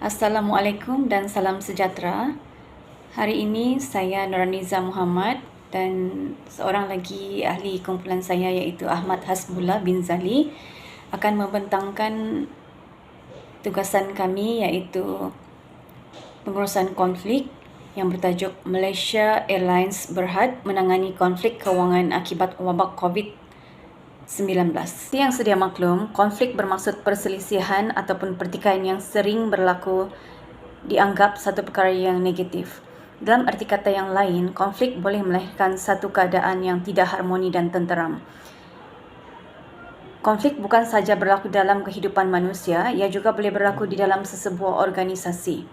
Assalamualaikum dan salam sejahtera. Hari ini saya Nuraniza Muhammad dan seorang lagi ahli kumpulan saya iaitu Ahmad Hasbullah bin Zali akan membentangkan tugasan kami iaitu pengurusan konflik yang bertajuk Malaysia Airlines Berhad menangani konflik kewangan akibat wabak COVID-19. Yang sedia maklum, konflik bermaksud perselisihan ataupun pertikaian yang sering berlaku dianggap satu perkara yang negatif. Dalam arti kata yang lain, konflik boleh melahirkan satu keadaan yang tidak harmoni dan tenteram. Konflik bukan sahaja berlaku dalam kehidupan manusia, ia juga boleh berlaku di dalam sesebuah organisasi.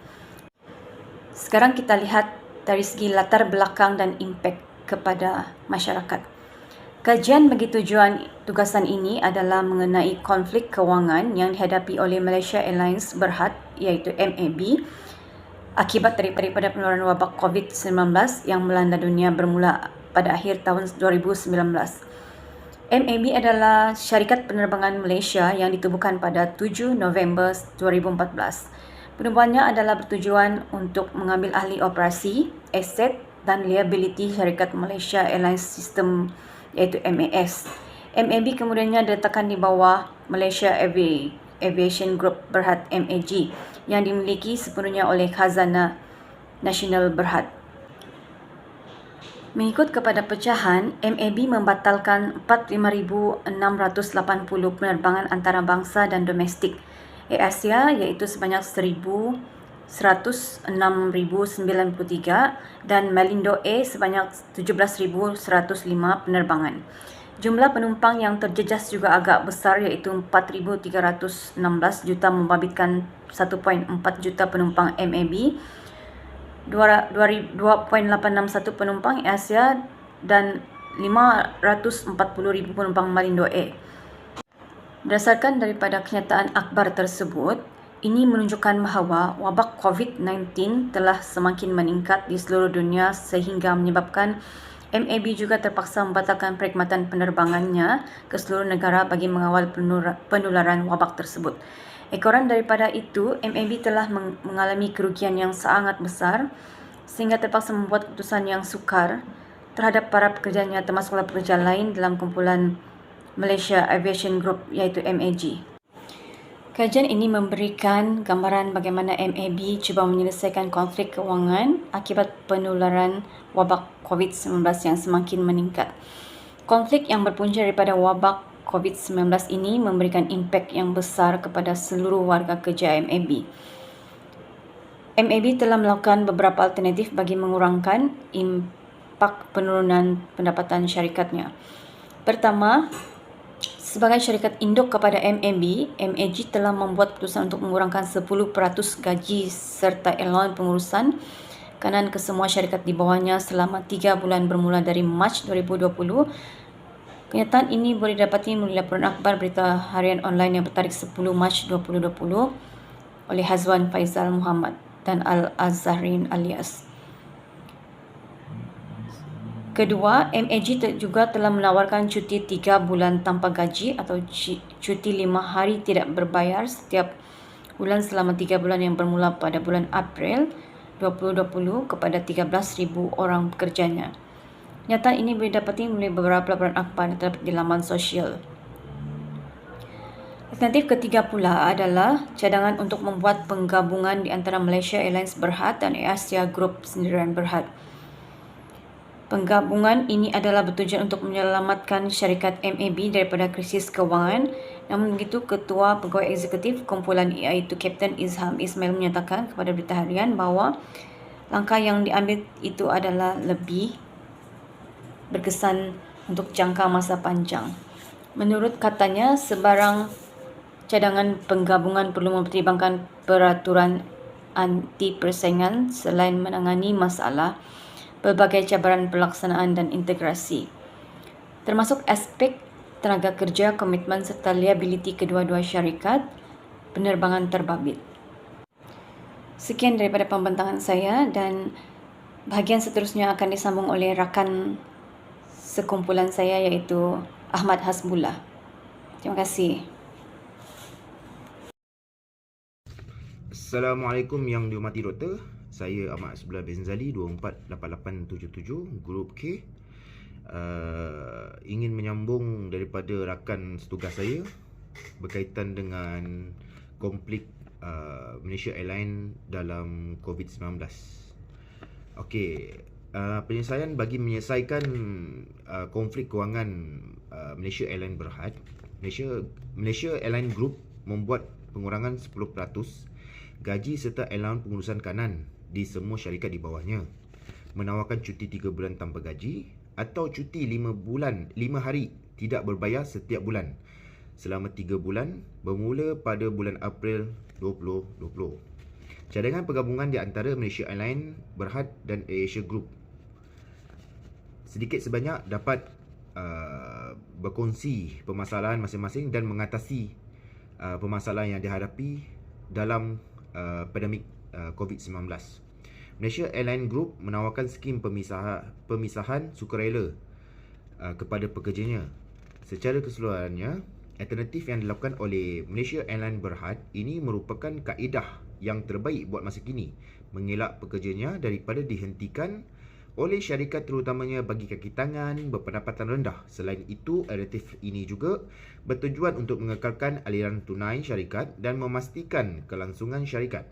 Sekarang kita lihat dari segi latar belakang dan impak kepada masyarakat. Kajian bagi tujuan tugasan ini adalah mengenai konflik kewangan yang dihadapi oleh Malaysia Airlines Berhad iaitu MAB akibat daripada penularan wabak COVID-19 yang melanda dunia bermula pada akhir tahun 2019. MAB adalah syarikat penerbangan Malaysia yang ditubuhkan pada 7 November 2014. Penubuhannya adalah bertujuan untuk mengambil ahli operasi, aset dan liability syarikat Malaysia Airlines System iaitu MAS. MAB kemudiannya diletakkan di bawah Malaysia Aviation Group Berhad MAG yang dimiliki sepenuhnya oleh Khazanah Nasional Berhad. Mengikut kepada pecahan, MAB membatalkan 45,680 penerbangan antarabangsa dan domestik AirAsia iaitu sebanyak 106,093 dan Malindo Air sebanyak 17,105 penerbangan. Jumlah penumpang yang terjejas juga agak besar iaitu 4,316 juta membabitkan 1.4 juta penumpang MAB, 2.861 penumpang Asia dan 540,000 penumpang Malindo Air. Berdasarkan daripada kenyataan akhbar tersebut, ini menunjukkan bahawa wabak COVID-19 telah semakin meningkat di seluruh dunia sehingga menyebabkan MAB juga terpaksa membatalkan perkhidmatan penerbangannya ke seluruh negara bagi mengawal penularan wabak tersebut. Ekoran daripada itu, MAB telah mengalami kerugian yang sangat besar sehingga terpaksa membuat keputusan yang sukar terhadap para pekerjanya termasuklah pekerja lain dalam kumpulan Malaysia Aviation Group iaitu MAG. Kajian ini memberikan gambaran bagaimana MAB cuba menyelesaikan konflik kewangan akibat penularan wabak COVID-19 yang semakin meningkat. Konflik yang berpunca daripada wabak COVID-19 ini memberikan impak yang besar kepada seluruh warga kerja MAB. MAB telah melakukan beberapa alternatif bagi mengurangkan impak penurunan pendapatan syarikatnya. Pertama, sebagai syarikat induk kepada MAB, MAG telah membuat keputusan untuk mengurangkan 10% gaji serta allowance pengurusan kanan ke semua syarikat di bawahnya selama 3 bulan bermula dari Mac 2020. Kenyataan ini boleh didapati melalui laporan akhbar berita harian online yang bertarikh 10 Mac 2020 oleh Hazwan Faizal Muhammad dan Al-Azharin alias. Kedua, MAG juga telah menawarkan cuti 3 bulan tanpa gaji atau cuti 5 hari tidak berbayar setiap bulan selama 3 bulan yang bermula pada bulan April 2020 kepada 13,000 orang pekerjanya. Kenyataan ini boleh dapati melalui beberapa laporan akhbar yang terdapat di laman sosial. Alternatif ketiga pula adalah cadangan untuk membuat penggabungan di antara Malaysia Airlines Berhad dan AirAsia Group Sendirian Berhad. Penggabungan ini adalah bertujuan untuk menyelamatkan syarikat MAB daripada krisis kewangan. Namun begitu, Ketua Pegawai Eksekutif kumpulan iaitu Kapten Izham Ismail menyatakan kepada berita harian bahawa langkah yang diambil itu adalah lebih berkesan untuk jangka masa panjang. Menurut katanya, sebarang cadangan penggabungan perlu mempertimbangkan peraturan anti persaingan selain menangani masalah pelbagai cabaran pelaksanaan dan integrasi, termasuk aspek tenaga kerja, komitmen serta liability kedua-dua syarikat penerbangan terbabit. Sekian daripada pembentangan saya dan bahagian seterusnya akan disambung oleh rakan sekumpulan saya iaitu Ahmad Hasbullah. Terima kasih. Assalamualaikum yang dihormati doktor. Saya Ahmad Asbullah bin Zali 248877 Grup K. Ingin menyambung daripada rakan setugas saya berkaitan dengan konflik Malaysia Airlines dalam COVID-19. Okey, penyelesaian bagi menyelesaikan konflik kewangan Malaysia Airlines Berhad, Malaysia Airlines Group membuat pengurangan 10% gaji serta allowance pengurusan kanan di semua syarikat di bawahnya, menawarkan cuti 3 bulan tanpa gaji atau cuti 5 hari tidak berbayar setiap bulan selama 3 bulan bermula pada bulan April 2020. Cadangan pergabungan di antara Malaysia Airlines Berhad dan AirAsia Group sedikit sebanyak dapat berkongsi permasalahan masing-masing dan mengatasi permasalahan yang dihadapi dalam pandemik COVID-19. Malaysia Airlines Group menawarkan skim pemisahan sukarela kepada pekerjanya. Secara keseluruhannya, alternatif yang dilakukan oleh Malaysia Airlines Berhad ini merupakan kaedah yang terbaik buat masa kini, mengelak pekerjanya daripada dihentikan oleh syarikat terutamanya bagi kaki tangan berpendapatan rendah. Selain itu, alternatif ini juga bertujuan untuk mengekalkan aliran tunai syarikat dan memastikan kelangsungan syarikat.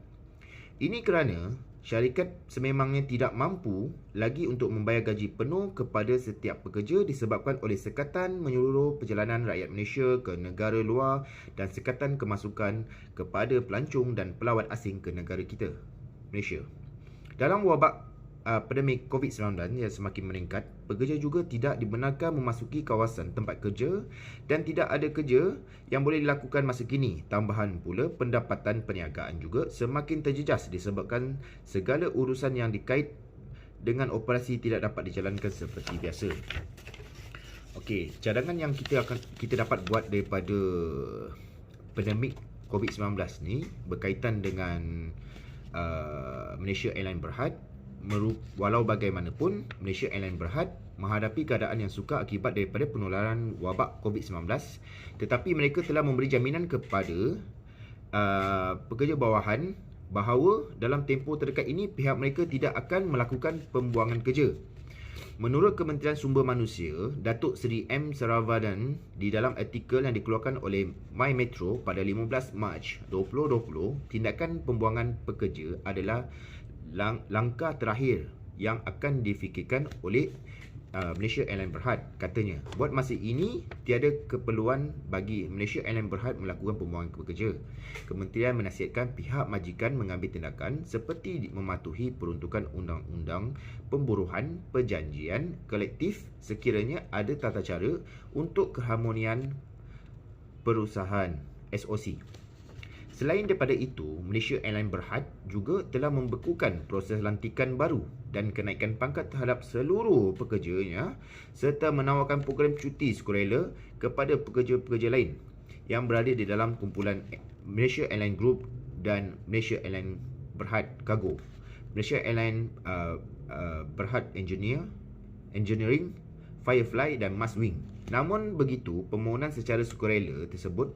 Ini kerana syarikat sememangnya tidak mampu lagi untuk membayar gaji penuh kepada setiap pekerja disebabkan oleh sekatan menyeluruh perjalanan rakyat Malaysia ke negara luar dan sekatan kemasukan kepada pelancong dan pelawat asing ke negara kita, Malaysia. Dalam wabak pandemik COVID-19 yang semakin meningkat, pekerja juga tidak dibenarkan memasuki kawasan tempat kerja dan tidak ada kerja yang boleh dilakukan masa kini. Tambahan pula, pendapatan perniagaan juga semakin terjejas disebabkan segala urusan yang dikait dengan operasi tidak dapat dijalankan seperti biasa. Okey, cadangan yang kita dapat buat daripada pandemik COVID-19 ni berkaitan dengan Malaysia Airlines Berhad. Walau bagaimanapun, Malaysia Airlines Berhad menghadapi keadaan yang sukar akibat daripada penularan wabak COVID-19, tetapi mereka telah memberi jaminan kepada pekerja bawahan bahawa dalam tempoh terdekat ini pihak mereka tidak akan melakukan pembuangan kerja. Menurut Kementerian Sumber Manusia, Datuk Seri M. Saravanan di dalam artikel yang dikeluarkan oleh My Metro pada 15 Mac 2020, tindakan pembuangan pekerja adalah langkah terakhir yang akan difikirkan oleh Malaysia Airlines Berhad. Katanya, buat masa ini tiada keperluan bagi Malaysia Airlines Berhad melakukan pembuangan pekerja. Kementerian menasihatkan pihak majikan mengambil tindakan seperti mematuhi peruntukan undang-undang pemburuhan perjanjian kolektif sekiranya ada tata cara untuk keharmonian perusahaan SOC. Selain daripada itu, Malaysia Airlines Berhad juga telah membekukan proses lantikan baru dan kenaikan pangkat terhadap seluruh pekerjanya serta menawarkan program cuti sukarela kepada pekerja-pekerja lain yang berada di dalam kumpulan Malaysia Airlines Group dan Malaysia Airlines Berhad Cargo, Malaysia Airlines Berhad Engineering, Firefly dan Maswing. Namun begitu, permohonan secara sukarela tersebut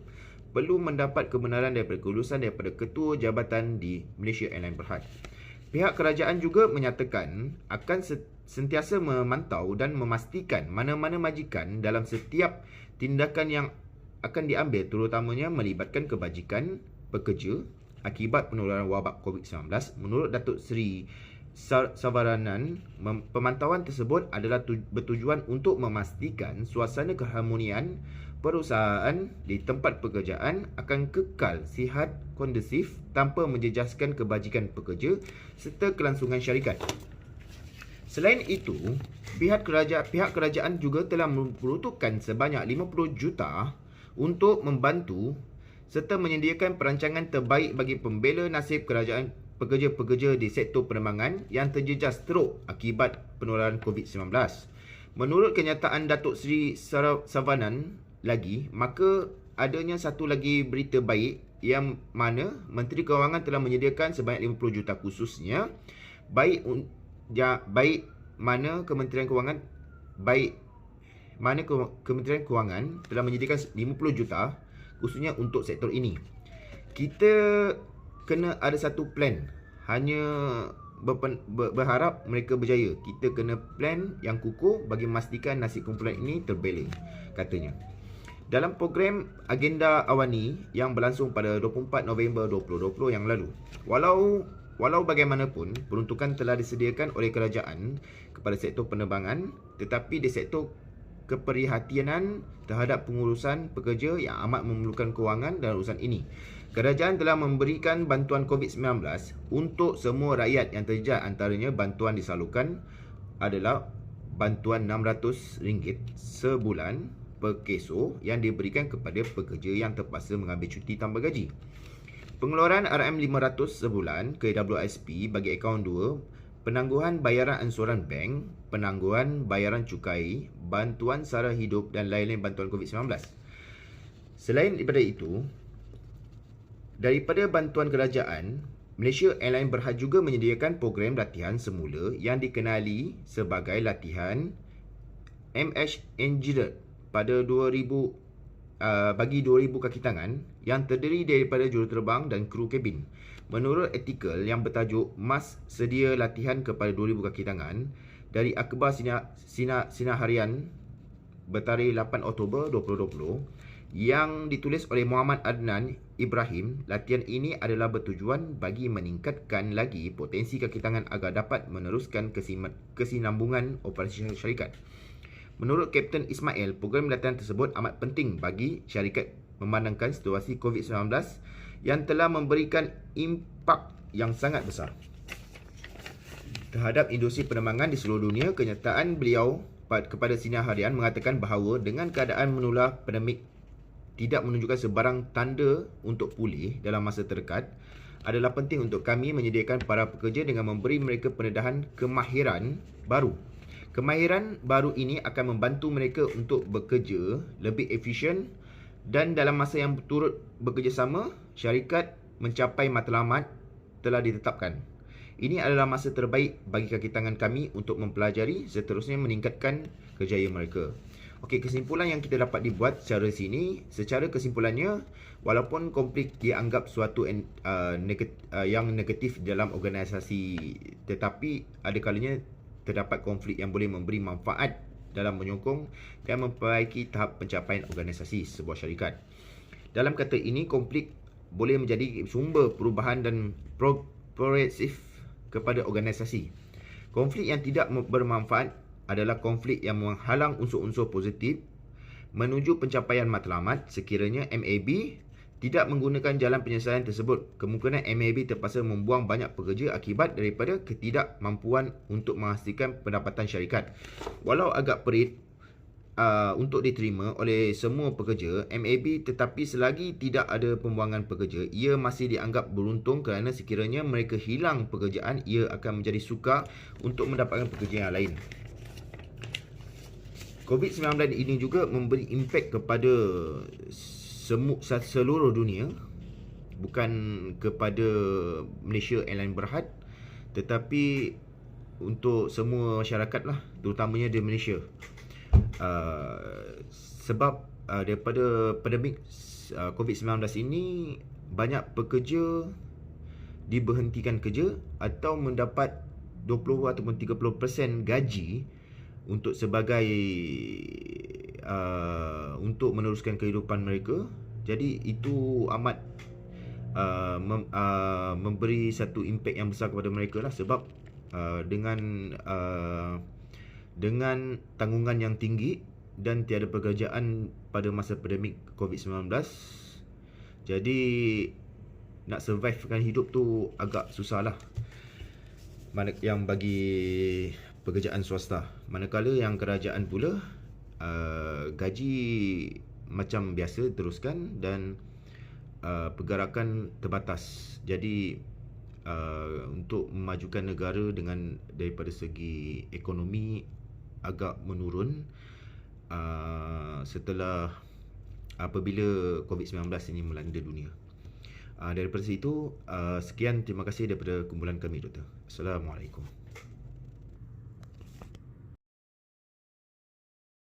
perlu mendapat kebenaran daripada kelulusan daripada ketua jabatan di Malaysia Airlines Berhad. Pihak kerajaan juga menyatakan akan sentiasa memantau dan memastikan mana-mana majikan dalam setiap tindakan yang akan diambil, terutamanya melibatkan kebajikan pekerja akibat penularan wabak COVID-19. Menurut Datuk Seri Savaranan, pemantauan tersebut adalah bertujuan untuk memastikan suasana keharmonian perusahaan di tempat pekerjaan akan kekal sihat kondusif tanpa menjejaskan kebajikan pekerja serta kelangsungan syarikat. Selain itu, pihak kerajaan juga telah memperuntukkan sebanyak 50 juta untuk membantu serta menyediakan perancangan terbaik bagi pembela nasib kerajaan pekerja-pekerja di sektor penerbangan yang terjejas teruk akibat penularan COVID-19. Menurut kenyataan Datuk Seri Savanan lagi, maka adanya satu lagi berita baik yang mana Menteri Kewangan telah menyediakan sebanyak 50 juta khususnya baik mana Kementerian Kewangan telah menyediakan 50 juta khususnya untuk sektor ini. Kita kena ada satu plan. Hanya berharap mereka berjaya. Kita kena plan yang kukuh bagi memastikan nasi kumpulan ini terbela, katanya. Dalam program Agenda Awani yang berlangsung pada 24 November 2020 yang lalu, walau bagaimanapun peruntukan telah disediakan oleh kerajaan kepada sektor penerbangan, tetapi di sektor keprihatinan terhadap pengurusan pekerja yang amat memerlukan kewangan dalam urusan ini. Kerajaan telah memberikan bantuan COVID-19 untuk semua rakyat yang terjejas, antaranya bantuan disalurkan adalah bantuan RM600 sebulan per keso yang diberikan kepada pekerja yang terpaksa mengambil cuti tanpa gaji. Pengeluaran RM500 sebulan ke WSP bagi akaun 2, penangguhan bayaran ansuran bank, penangguhan bayaran cukai, bantuan sara hidup dan lain-lain bantuan COVID-19. Selain daripada itu, daripada bantuan kerajaan, Malaysia Airlines Berhad juga menyediakan program latihan semula yang dikenali sebagai latihan MH Engineer pada 2000 bagi 2,000 kaki tangan yang terdiri daripada juruterbang dan kru kabin. Menurut artikel yang bertajuk Mas Sedia Latihan kepada 2,000 kaki tangan dari Akhbar Sinar Harian bertarikh 8 Oktober 2020 yang ditulis oleh Muhammad Adnan Ibrahim, latihan ini adalah bertujuan bagi meningkatkan lagi potensi kaki tangan agar dapat meneruskan kesinambungan operasi syarikat. Menurut Kapten Ismail, program latihan tersebut amat penting bagi syarikat memandangkan situasi COVID-19 yang telah memberikan impak yang sangat besar terhadap industri penerbangan di seluruh dunia. Kenyataan beliau kepada Sinar Harian mengatakan bahawa dengan keadaan menular pandemik tidak menunjukkan sebarang tanda untuk pulih dalam masa terdekat, adalah penting untuk kami menyediakan para pekerja dengan memberi mereka pendedahan kemahiran baru. Kemahiran baru ini akan membantu mereka untuk bekerja lebih efisien dan dalam masa yang turut bekerjasama, syarikat mencapai matlamat telah ditetapkan. Ini adalah masa terbaik bagi kaki tangan kami untuk mempelajari seterusnya meningkatkan kerjaya mereka. Okey, kesimpulan yang kita dapat dibuat secara kesimpulannya, walaupun konflik dianggap suatu yang negatif dalam organisasi, tetapi ada kalanya terdapat konflik yang boleh memberi manfaat dalam menyokong dan memperbaiki tahap pencapaian organisasi sebuah syarikat. Dalam kata ini, konflik boleh menjadi sumber perubahan dan progresif kepada organisasi. Konflik yang tidak bermanfaat adalah konflik yang menghalang unsur-unsur positif menuju pencapaian matlamat. Sekiranya MAB tidak menggunakan jalan penyelesaian tersebut, kemungkinan MAB terpaksa membuang banyak pekerja akibat daripada ketidakmampuan untuk menghasilkan pendapatan syarikat. Walau agak perit untuk diterima oleh semua pekerja MAB, tetapi selagi tidak ada pembuangan pekerja, ia masih dianggap beruntung kerana sekiranya mereka hilang pekerjaan, ia akan menjadi sukar untuk mendapatkan pekerjaan yang lain. COVID-19 ini juga memberi impak kepada seluruh dunia, bukan kepada Malaysia Airlines Berhad, tetapi untuk semua masyarakat lah, terutamanya di Malaysia. Sebab daripada pandemik COVID-19 ini, banyak pekerja diberhentikan kerja atau mendapat 20 ataupun 30% gaji untuk sebagai untuk meneruskan kehidupan mereka. Jadi itu amat memberi satu impak yang besar kepada mereka lah, sebab dengan tanggungan yang tinggi dan tiada pekerjaan pada masa pandemik COVID-19, jadi nak survivekan hidup tu agak susah lah yang bagi pekerjaan swasta. Manakala yang kerajaan pula gaji macam biasa teruskan dan pergerakan terbatas. Jadi untuk memajukan negara daripada segi ekonomi agak menurun setelah apabila COVID-19 ini melanda dunia. Daripada situ, sekian, terima kasih daripada kumpulan kami, Doktor. Assalamualaikum.